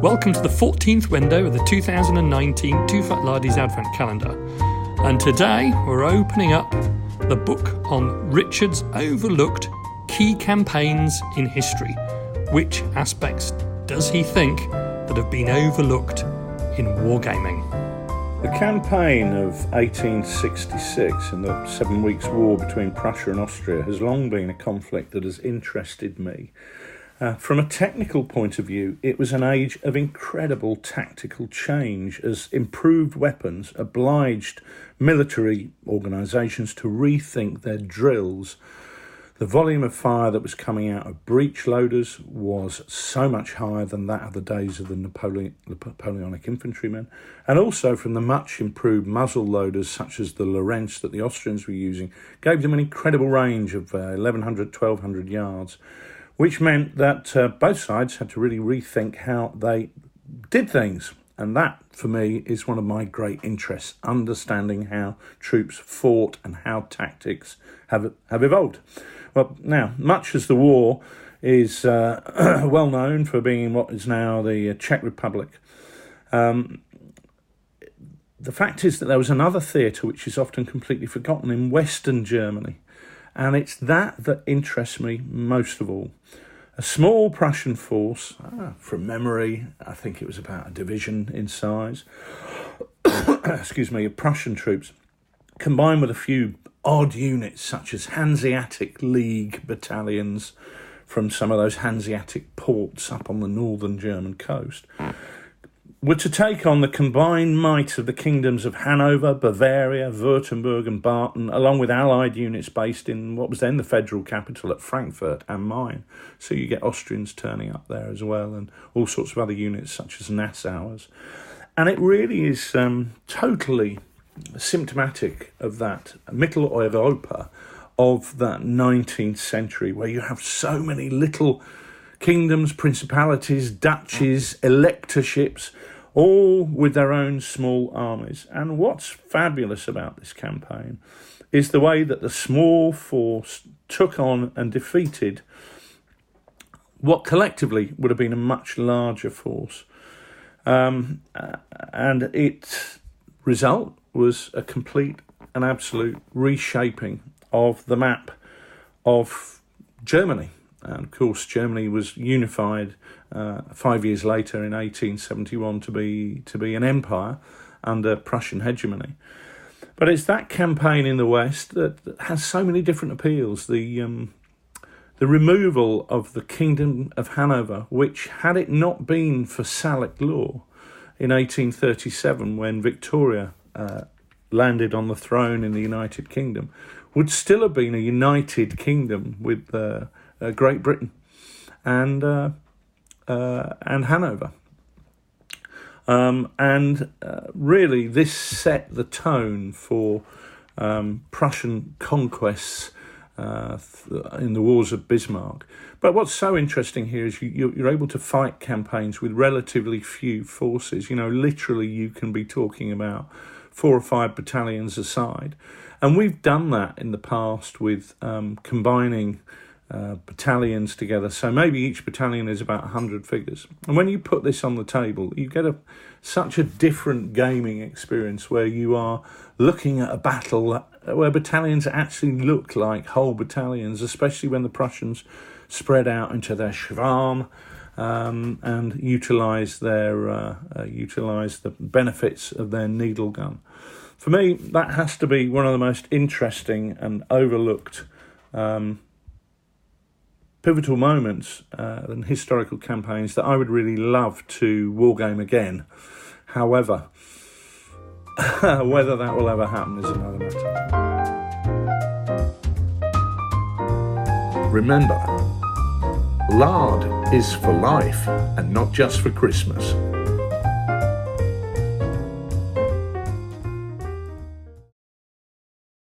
Welcome to the 14th window of the 2019 TooFatLardies Advent Calendar. And today we're opening up the book on Richard's overlooked key campaigns in history. Which aspects does he think that have been overlooked in wargaming? The campaign of 1866 and the 7 Weeks' War between Prussia and Austria has long been a conflict that has interested me. From a technical point of view, it was an age of incredible tactical change as improved weapons obliged military organisations to rethink their drills. The volume of fire that was coming out of breech loaders was so much higher than that of the days of the Napoleonic infantrymen, and also from the much improved muzzle loaders such as the Lorentz that the Austrians were using, gave them an incredible range of 1,100, 1,200 yards, which meant that both sides had to really rethink how they did things. And that, for me, is one of my great interests, understanding how troops fought and how tactics have evolved. Well, now, much as the war is well known for being in what is now the Czech Republic, the fact is that there was another theatre which is often completely forgotten in Western Germany, and it's that interests me most of all. A small Prussian force, from memory, I think it was about a division in size, of Prussian troops, combined with a few odd units such as Hanseatic League battalions from some of those Hanseatic ports up on the northern German coast, were to take on the combined might of the kingdoms of Hanover, Bavaria, Württemberg and Baden, along with allied units based in what was then the federal capital at Frankfurt am Main. So you get Austrians turning up there as well, and all sorts of other units such as Nassauers. And it really is totally symptomatic of that Mitteleuropa of that 19th century, where you have so many little kingdoms, principalities, duchies, electorships, all with their own small armies. And what's fabulous about this campaign is the way that the small force took on and defeated what collectively would have been a much larger force. And its result was a complete and absolute reshaping of the map of Germany. And of course, Germany was unified 5 years later in 1871 to be an empire under Prussian hegemony. But it's that campaign in the West that has so many different appeals. The removal of the Kingdom of Hanover, which, had it not been for Salic law in 1837, when Victoria landed on the throne in the United Kingdom, would still have been a united kingdom with Great Britain and Hanover. Really, this set the tone for Prussian conquests in the Wars of Bismarck. But what's so interesting here is you're able to fight campaigns with relatively few forces. You know, literally you can be talking about 4 or 5 battalions aside. And we've done that in the past with combining battalions together. So maybe each battalion is about 100 figures. And when you put this on the table, you get such a different gaming experience where you are looking at a battle where battalions actually look like whole battalions, especially when the Prussians spread out into their Schwarm and utilise the benefits of their needle gun. For me, that has to be one of the most interesting and overlooked pivotal moments and historical campaigns that I would really love to wargame again. However, whether that will ever happen is another matter. Remember, lard is for life and not just for Christmas.